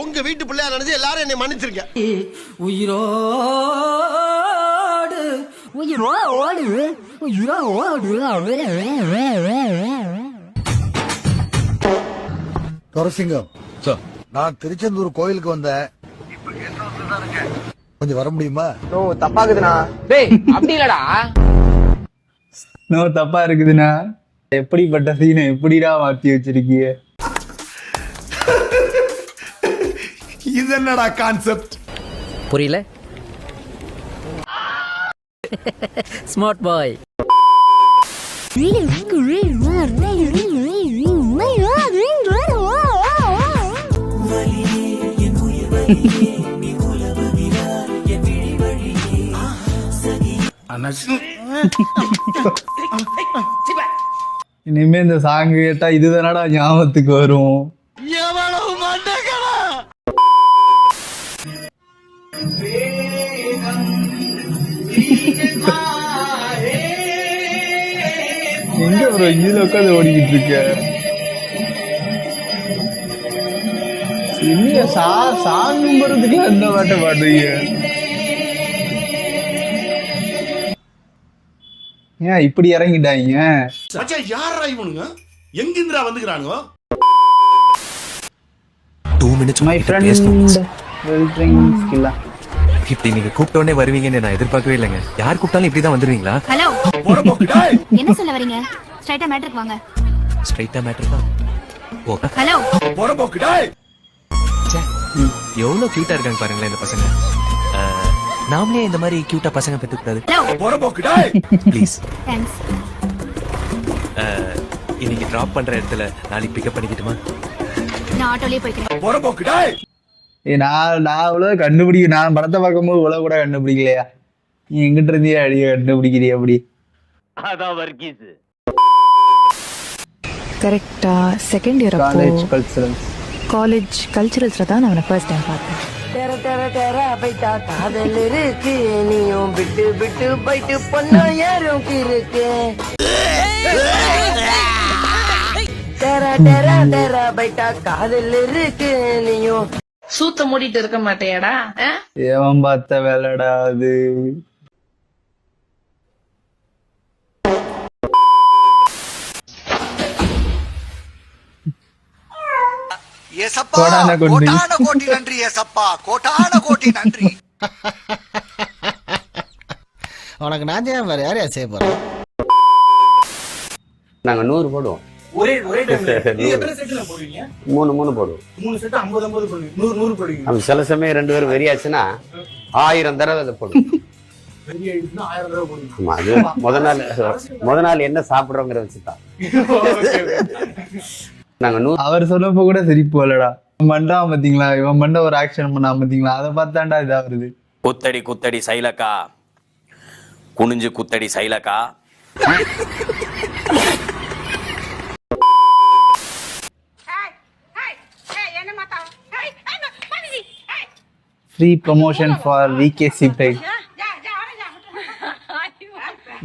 உங்க வீட்டு பிள்ளையா நினைச்சு எல்லாரும் என்னை மன்னிச்சிருக்கேன். உயிரோடு உயிரோடு உயிரோடு. துரசிங்கம் சார், நான் திருச்செந்தூர் கோயிலுக்கு வந்தேன். கொஞ்சம் வர முடியுமா? நோ தப்பாக்குதுண்ணா. டேய் அப்படி இல்லடா. நோ தப்பா இருக்குதுண்ணா. எப்படிப்பட்ட சீனை எப்படிடா மாத்தி வச்சிருக்கீங்க? இது என்னடா கான்செப்ட்? புரியல. Smart boy. இனிமே இந்த சாங் கேட்டா இதுதானடா ஞாபகத்துக்கு வரும். எவ்வளவு மாட்டேங்கடா. எங்க ப்ரோ இதுல உட்காந்து ஓடிக்கிட்டு இருக்க? இல்லையா சாங் போறதுக்கு அந்த பாட்டை பாடுறீங்க? ஏன் இப்படி இறங்கிட்டாங்க? யாரா இவனுங்க? எங்கிருந்துடா வந்துக்கிறானுங்க? 2 minutes my friend will drink ஸ்கில்லா. இப்படி நீங்க கூப்பிட்ட உடனே வருவீங்கன்னு நான் எதிர்பார்க்கவே இல்லைங்க. யார் கூப்பிட்டாலும் இப்படிதான் வந்துருவீங்களா? ஹலோ, என்ன சொல்ல வரீங்க? ஸ்ட்ரைட்டா மேட்ருக்கு வாங்க. ஸ்ட்ரைட்டா மேட்டர் தான். ஓ ஹலோ, எவ்வளவு கியூட்டா இருக்காங்க பாருங்களேன் இந்த பசங்க. நாமளே இந்த மாதிரி கியூட்டா பசங்க பெற்றுக்கூடாது ப்ளீஸ். தேங்க்ஸ். இன்னைக்கு டிராப் பண்ற இடத்துல நாளைக்கு பிக்கப் பண்ணிக்கிட்டுமா? நான் ஆட்டோலயே போய்க்கிறேன். நான் அவ்வளவு கண்டுபிடிக்க, நான் படத்தை பார்க்கும்போது இவ்வளவு கூட கண்டுபிடிக்கலையா? நீ எங்கிட்ட இருந்தே அடிய கண்டுபிடிக்கிறிய அப்படி? அதான் வர்க்கீஸ். கரெக்டா செகண்ட் இயர் அப்போ காலேஜ் கல்ச்சரல்ஸ். காலேஜ் கல்ச்சரல்ஸ்ல தான் நான் அவனை ஃபர்ஸ்ட் டைம் பார்த்தேன். தெர தெர தெர பைட்டா காதல் இருக்கு, நீயும் விட்டு விட்டு பைட்டு பண்ண யாரும் இருக்கு. தெர தெர தெர பைட்டா காதல் இருக்கு, நீயும் சூத்த மூடிட்டு இருக்க மாட்டேடா. ஏவன் பார்த்த வேலைடா அது. கோடான கோட்டி நன்றி ஏசப்பா, கோட்டான கோட்டி நன்றி. உனக்கு நான் செய்ய வேற யாரையா செய்ய போறேன்? நாங்க 100 போடுவோம். ஒரே எத்தனை செட்ல போடுவீங்க? 3 போடுவோம். 3 செட் 50 போடுவீங்க. 100 போடுவீங்க. நம்ம சில சமயம் 2 பேரும் வெறியாச்சுன்னா 1000 தடவை அதை போடுவோம். பெரிய ஆயிடுச்சுன்னா 1000 தடவை போடுவீங்க. ஆமா, அது முத நாள் என்ன சாப்பிடுறோங்கிற வச்சுதான். நாங்க 100. அவர் சொன்னப்ப கூட சிரிப்பு வரலடா. மண்டான் பாத்தீங்களா, இவன் மண்ட ஒரு ஆக்ஷன் பண்ணா பாத்தீங்களா, அதை பார்த்தாண்டா இதா வருது. குத்தடி குத்தடி சைலக்கா, குனிஞ்சு குத்தடி சைலக்கா. Free promotion for VKC Pride.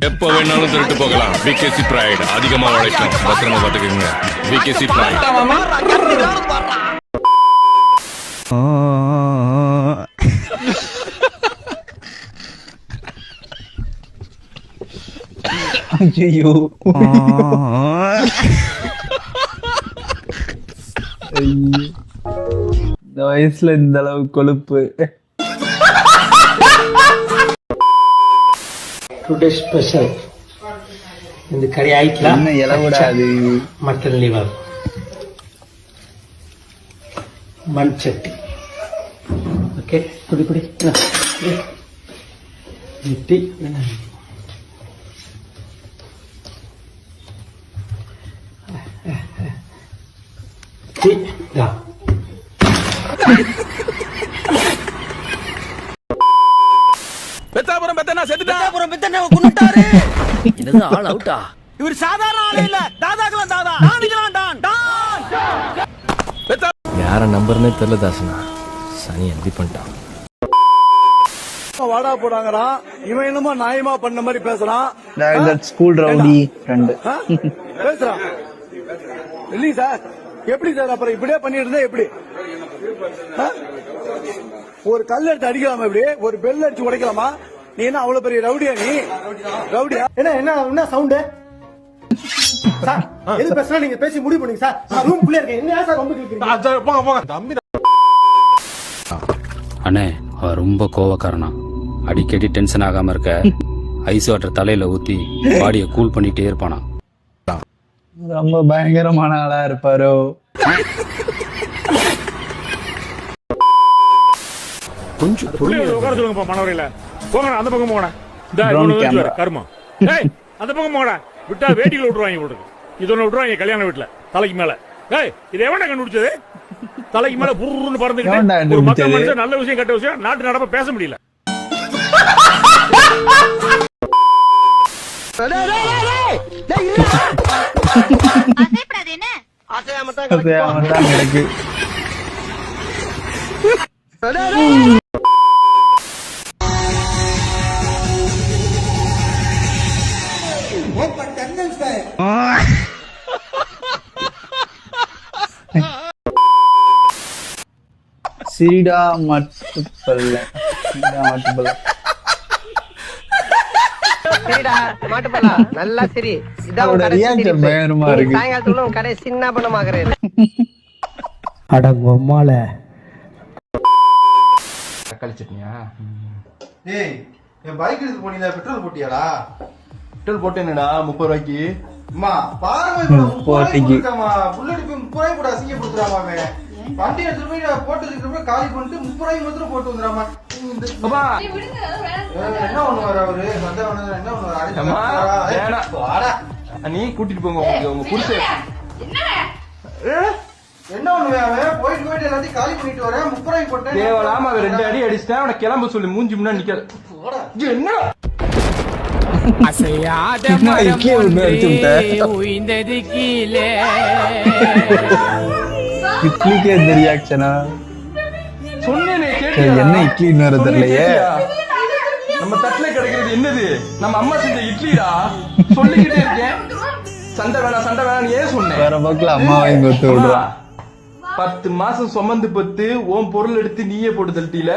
எப்ப வேணாலும் திருட்டு போகலாம். விகேசி பிரைட் அதிகமா உழைக்கும். பத்திரமா பாத்துக்கோங்க. VKC pride. ஐயோ இந்த வயசுல இந்த அளவு கொழுப்பு. டுடே ஸ்பெஷல் இந்த கறி ஆயிட்டலாம். என்ன இலவிடாது? மட்டன் லிவர், மண் சட்டி. ஓகே, குடி குடி டீ. டீ தா. பெத்தாபுரம் பெத்தனா செத்துட்டா. பெத்தாபுரம் பெத்தனா கொன்னுட்டாரு. என்னது ஆல் அவுட்டா? இவர் சாதாரண ஆளே இல்ல. தாதாக்கலாம் தாதா. டானிக்கலாம் டான். யார நம்பர்னே தெரியல தாசனா. சனி எப்படி பண்ணிட்டான்? வாடா போடாங்கடா. இவன் என்னமோ நாயமா பண்ண மாதிரி பேசுறான். ஸ்கூல் ரவுடி ஃப்ரெண்ட் பேசுறான் இல்லீ சார். எப்படி சார் அப்புறம் இப்படியே பண்ணிட்டு இருந்தா எப்படி? ஒரு கல் எடுத்து அடிக்கலாமா? இப்படி ஒரு பெல் அடிச்சு உடைக்கலாமா? நீ என்ன அவ்வளவு பெரிய ரவுடியா? நீ ரவுடியா? என்ன சவுண்ட் சார்? எது பேசுனா நீங்க பேசி முடிவு பண்ணுங்க சார். நான் ரூம் குள்ளே இருக்கேன். என்ன சார் ரொம்ப கேக்குறீங்க? போங்க தம்பி. அண்ணே அவன் ரொம்ப கோவக்காரனா. அடிக்கடி டென்ஷன் ஆகாம இருக்க ஐஸ் வாட்டர் தலையில ஊத்தி பாடியை கூல் பண்ணிட்டே இருப்பானா. ரொம்ப பயங்கரமான ஆளா இருப்பாரோ. கொஞ்சம் உட்கார சொல்லுங்க மனவரையில போங்க. அந்த பக்கம் போங்க. கருமா அந்த பக்கம் போங்கடா. விட்டா வேட்டிகள் விட்டுருவாங்க போட்டுருக்கு. இது ஒண்ணு விட்டுருவாங்க கல்யாண வீட்டுல தலைக்கு மேல. இது எவன்டா கண்டுபிடிச்சது? தலைக்கு மேல புருன்னு பறந்துக்கிட்டு ஒரு மக்கள் மனுஷன் நல்ல விஷயம் கெட்ட விஷயம் நாட்டு நடப்ப பேச முடியல. அசையாமத்தான் கிடக்கு. சிரிடா மட்டுப்பல்ல. சரிடா மாட்டுப்பலா நல்லா சரி. பயங்கரமா இருக்கு. சாயங்காலத்துல உன் கடை சின்ன பணமாகிறேன். அடங்கொம்மால கழிச்சிட்டியா? ஏய், என் பைக் எடுத்து போனீங்க, பெட்ரோல் போட்டியாடா? பெட்ரோல் போட்டேன்டா 30 ரூபாய்க்கு. அம்மா பாருங்க, 30 ரூபாய்க்கு புல்லட் 30 ரூபாய் கூட அசிங்கப்படுத்துறாமா அவன். வண்டி எடுத்து போய் போட்டு காலி பண்ணிட்டு 30 ரூபாய் மாத்திரம் போட்டு வந்துடாமா. என்ன ஒண்ணு வர அவரு என்ன ஒண்ணு நீ கூட்டிட்டு போங்க உங்க புருஷன். என்ன ஒண்ணு அவன் போயிட்டு எல்லாத்தையும் காலி பண்ணிட்டு வரேன். 30 ரூபாய் போட்டேன். தேவலாம அவன் 2 அடி அடிச்சிட்டேன். அவனை கிளம்ப சொல்லி மூஞ்சி முன்னா நிக்காது. என்ன இட்லிக்கே இந்த ரியாக்ஷனா? என்ன இட்லி இன்னொரு தெரியலையே. நம்ம தட்டுல கிடைக்கிறது என்னது? நம்ம அம்மா செஞ்ச இட்லிடா. சொல்லிக்கிட்டே இருக்கேன் சண்டை வேணாம் ஏன் சொன்னேன்? வேற பக்கத்துல அம்மா வாங்கி கொடுத்து விடுறா. 10 மாசம் சுமந்து பத்து உன் பொருள் எடுத்து நீயே போட்டு தட்டில.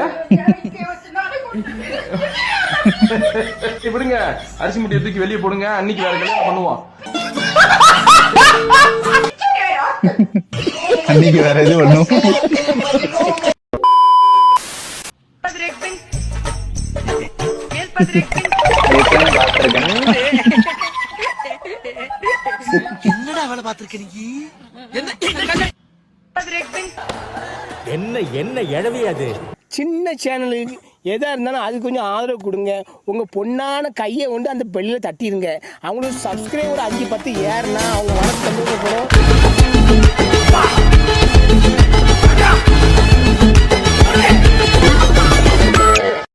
விடுங்க, அரிசி முட்டையை தூக்கி வெளியே போடுங்க. அன்னைக்கு வேற கல்யாணம் பண்ணுவோம். அன்னைக்கு வேற எது பண்ணுவோம். என்னடா வேலை பார்த்திருக்க நீ? என்ன என்ன எழவே அது? சின்ன சேனலுக்கு எதா இருந்தாலும் அது கொஞ்சம் ஆதரவு கொடுங்க. உங்க பொண்ணான கையை கொண்டு அந்த பெல்லில தட்டிடுங்க. அவங்களுக்கு சப்ஸ்கிரைபர் 5-10 ஏறுனா அவங்க மனசு சந்தோஷப்படும்.